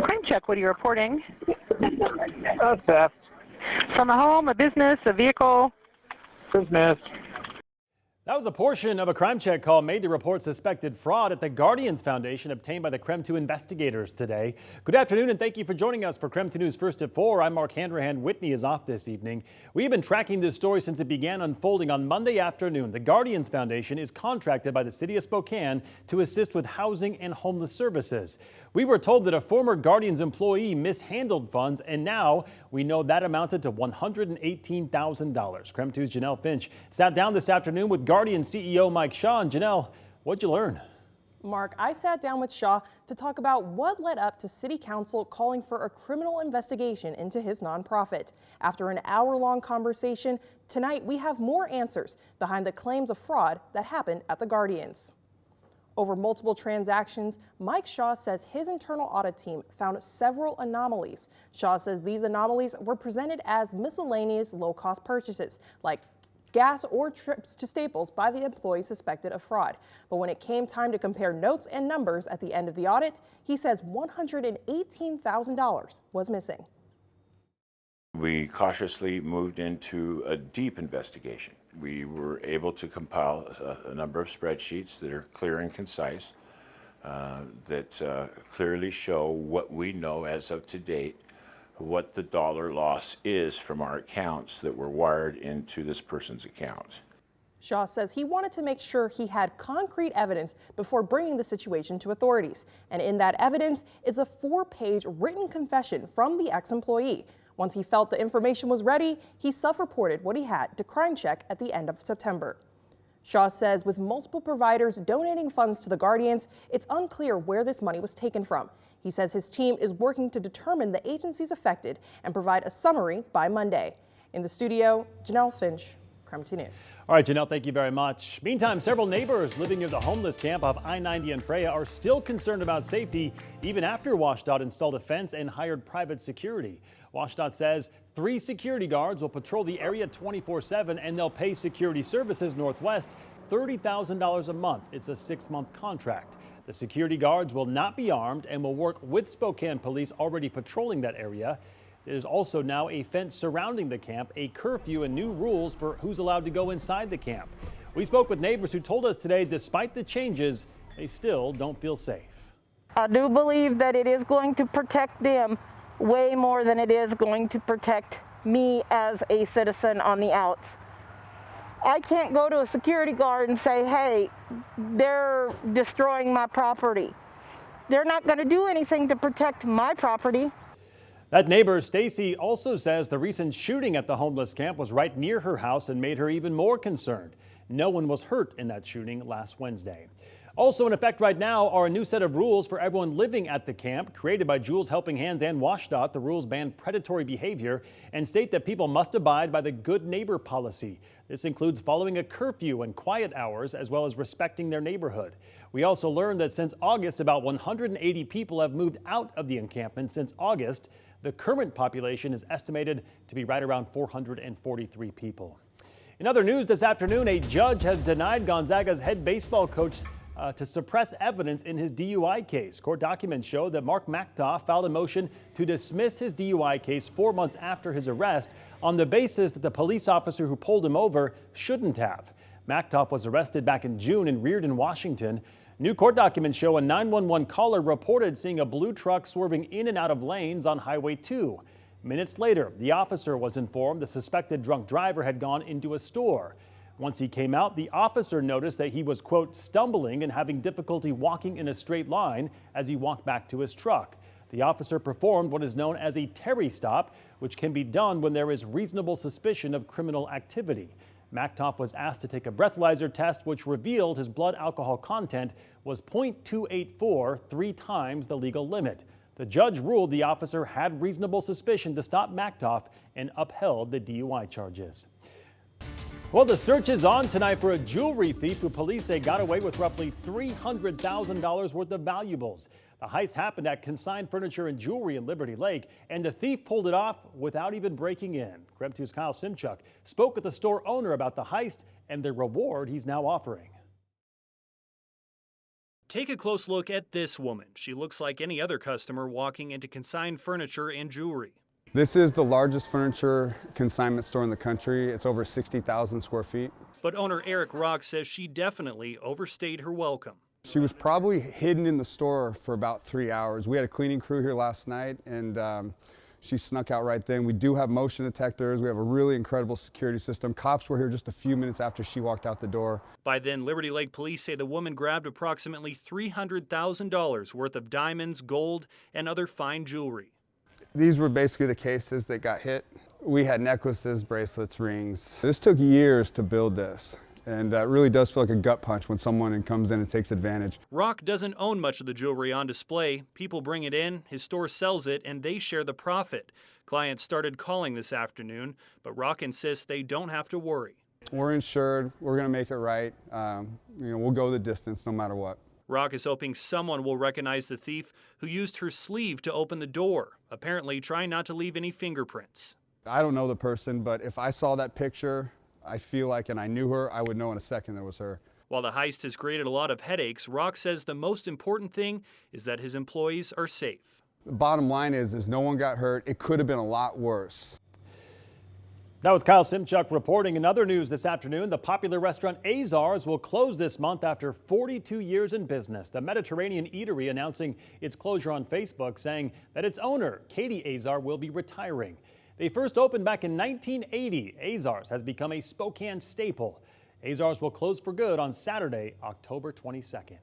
Crime check, what are you reporting? Theft. From a home, a business, a vehicle? Business. That was a portion of a crime check call made to report suspected fraud at the Guardians Foundation obtained by the KREM 2 investigators today. Good afternoon and thank you for joining us for KREM 2 News First at 4. I'm Mark Hanrahan. Whitney is off this evening. We've been tracking this story since it began unfolding on Monday afternoon. The Guardians Foundation is contracted by the city of Spokane to assist with housing and homeless services. We were told that a former Guardians employee mishandled funds, and now we know that amounted to $118,000. KREM 2's Janelle Finch sat down this afternoon with Guardians CEO Mike Shaw. And Janelle, what'd you learn? Mark, I sat down with Shaw to talk about what led up to City Council calling for a criminal investigation into his nonprofit. After an hour-long conversation, tonight we have more answers behind the claims of fraud that happened at the Guardians. Over multiple transactions, Mike Shaw says his internal audit team found several anomalies. Shaw says these anomalies were presented as miscellaneous low-cost purchases, like gas or trips to Staples by the employee suspected of fraud. But when it came time to compare notes and numbers at the end of the audit, he says $118,000 was missing. We cautiously moved into a deep investigation. We were able to compile a number of spreadsheets that are clear and concise, that clearly show what we know as of to date, what the dollar loss is from our accounts that were wired into this person's account. Shaw says he wanted to make sure he had concrete evidence before bringing the situation to authorities. And in that evidence is a 4-page written confession from the ex-employee. Once he felt the information was ready, he self-reported what he had to Crime Check at the end of September. Shaw says with multiple providers donating funds to the Guardians, it's unclear where this money was taken from. He says his team is working to determine the agencies affected and provide a summary by Monday. In the studio, Janelle Finch, KREM 2 News. All right, Janelle, thank you very much. Meantime, several neighbors living near the homeless camp off I-90 in Freya are still concerned about safety even after WSDOT installed a fence and hired private security. WSDOT says 3 security guards will patrol the area 24/7 and they'll pay Security Services Northwest $30,000 a month. It's a 6-month contract. The security guards will not be armed and will work with Spokane police already patrolling that area. There's also now a fence surrounding the camp, a curfew, and new rules for who's allowed to go inside the camp. We spoke with neighbors who told us today, despite the changes, they still don't feel safe. I do believe that it is going to protect them way more than it is going to protect me as a citizen on the outs. I can't go to a security guard and say, hey, they're destroying my property. They're not going to do anything to protect my property. That neighbor, Stacy, also says the recent shooting at the homeless camp was right near her house and made her even more concerned. No one was hurt in that shooting last Wednesday. Also in effect right now are a new set of rules for everyone living at the camp. Created by Jules Helping Hands and WSDOT, the rules ban predatory behavior and state that people must abide by the good neighbor policy. This includes following a curfew and quiet hours, as well as respecting their neighborhood. We also learned that since August, about 180 people have moved out of the encampment since August. The current population is estimated to be right around 443 people. In other news this afternoon, a judge has denied Gonzaga's head baseball coach to suppress evidence in his DUI case. Court documents show that Mark Mactoff filed a motion to dismiss his DUI case 4 months after his arrest on the basis that the police officer who pulled him over shouldn't have. Mactoff was arrested back in June in Reardon, Washington. New court documents show a 911 caller reported seeing a blue truck swerving in and out of lanes on Highway 2. Minutes later, the officer was informed the suspected drunk driver had gone into a store. Once he came out, the officer noticed that he was, quote, stumbling and having difficulty walking in a straight line as he walked back to his truck. The officer performed what is known as a Terry stop, which can be done when there is reasonable suspicion of criminal activity. Mactoff was asked to take a breathalyzer test, which revealed his blood alcohol content was 0.284, 3 times the legal limit. The judge ruled the officer had reasonable suspicion to stop Mactoff and upheld the DUI charges. Well, the search is on tonight for a jewelry thief who police say got away with roughly $300,000 worth of valuables. The heist happened at Consigned Furniture and Jewelry in Liberty Lake, and the thief pulled it off without even breaking in. KREM 2's Kyle Simchuk spoke with the store owner about the heist and the reward he's now offering. Take a close look at this woman. She looks like any other customer walking into consigned furniture and jewelry. This is the largest furniture consignment store in the country. It's over 60,000 square feet. But owner Eric Rock says she definitely overstayed her welcome. She was probably hidden in the store for about 3 hours. We had a cleaning crew here last night, and she snuck out right then. We do have motion detectors. We have a really incredible security system. Cops were here just a few minutes after she walked out the door. By then, Liberty Lake police say the woman grabbed approximately $300,000 worth of diamonds, gold, and other fine jewelry. These were basically the cases that got hit. We had necklaces, bracelets, rings. This took years to build this. And it really does feel like a gut punch when someone comes in and takes advantage. Rock doesn't own much of the jewelry on display. People bring it in, his store sells it, and they share the profit. Clients started calling this afternoon, but Rock insists they don't have to worry. We're insured. We're going to make it right. We'll go the distance no matter what. Rock is hoping someone will recognize the thief who used her sleeve to open the door, apparently trying not to leave any fingerprints. I don't know the person, but if I saw that picture, I feel like, and I knew her, I would know in a second that it was her. While the heist has created a lot of headaches, Rock says the most important thing is that his employees are safe. The bottom line is no one got hurt. It could have been a lot worse. That was Kyle Simchuk reporting. In other news this afternoon, the popular restaurant Azar's will close this month after 42 years in business. The Mediterranean eatery announcing its closure on Facebook, saying that its owner, Katie Azar, will be retiring. They first opened back in 1980. Azar's has become a Spokane staple. Azar's will close for good on Saturday, October 22nd.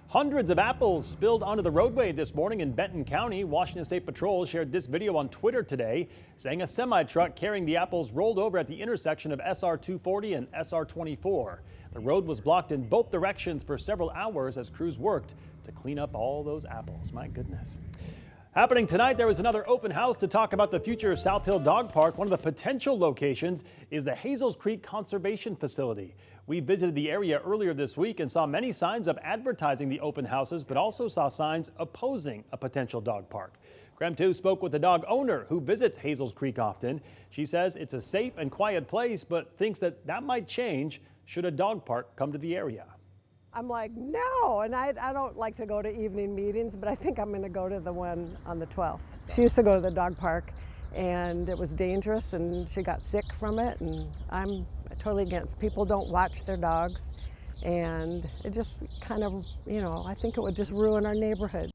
Hundreds of apples spilled onto the roadway this morning in Benton County. Washington State Patrol shared this video on Twitter today, saying a semi-truck carrying the apples rolled over at the intersection of SR 240 and SR 24. The road was blocked in both directions for several hours as crews worked to clean up all those apples. My goodness. Happening tonight, there is another open house to talk about the future of South Hill Dog Park. One of the potential locations is the Hazels Creek Conservation Facility. We visited the area earlier this week and saw many signs of advertising the open houses, but also saw signs opposing a potential dog park. KREM 2 spoke with the dog owner who visits Hazels Creek often. She says it's a safe and quiet place, but thinks that might change should a dog park come to the area. I'm like, no, and I don't like to go to evening meetings, but I think I'm going to go to the one on the 12th. She used to go to the dog park, and it was dangerous, and she got sick from it, and I'm totally against. People don't watch their dogs, and it just kind of, I think it would just ruin our neighborhood.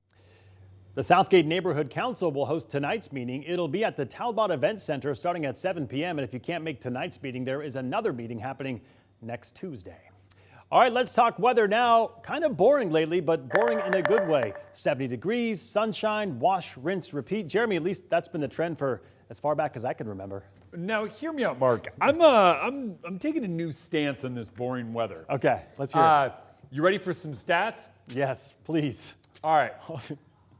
The Southgate Neighborhood Council will host tonight's meeting. It'll be at the Talbot Event Center starting at 7 p.m. And if you can't make tonight's meeting, there is another meeting happening next Tuesday. All right, let's talk weather now. Kind of boring lately, but boring in a good way. 70 degrees, sunshine, wash, rinse, repeat. Jeremy, at least that's been the trend for as far back as I can remember. Now, hear me out, Mark. I'm taking a new stance on this boring weather. Okay, let's hear it. You ready for some stats? Yes, please. All right.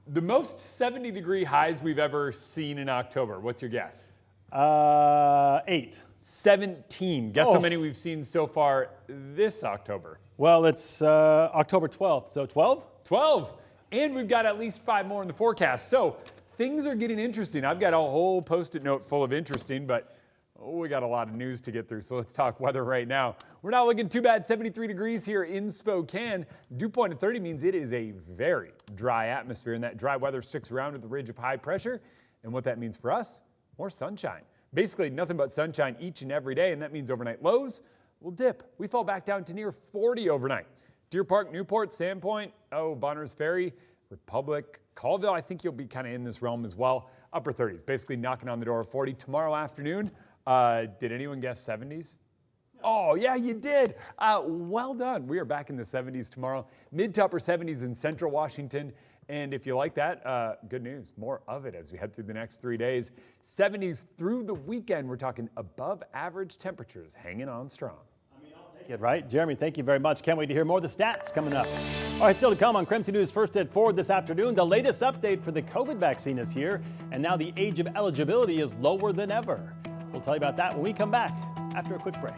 The most 70-degree highs we've ever seen in October. What's your guess? 8. 17. Guess how many we've seen so far this October? Well, it's October 12th, so 12? 12. And we've got at least 5 more in the forecast. So things are getting interesting. I've got a whole Post-it note full of interesting, but we got a lot of news to get through. So let's talk weather right now. We're not looking too bad. 73 degrees here in Spokane. Dew point at 30 means it is a very dry atmosphere, and that dry weather sticks around with the ridge of high pressure. And what that means for us, more sunshine. Basically nothing but sunshine each and every day, and that means overnight lows will dip. We fall back down to near 40 overnight. Deer Park, Newport, Sandpoint, Bonners Ferry, Republic, Colville, I think you'll be kind of in this realm as well. Upper 30s, basically knocking on the door of 40. Tomorrow afternoon, did anyone guess 70s? Oh, yeah, you did. Well done. We are back in the 70s tomorrow. Mid to upper 70s in central Washington. And if you like that, good news, more of it as we head through the next 3 days. 70s through the weekend. We're talking above average temperatures hanging on strong. I mean, I'll take it, right? Jeremy, thank you very much. Can't wait to hear more of the stats coming up. All right, still to come on KREM 2 News First at 4 this afternoon. The latest update for the COVID vaccine is here, and now the age of eligibility is lower than ever. We'll tell you about that when we come back after a quick break.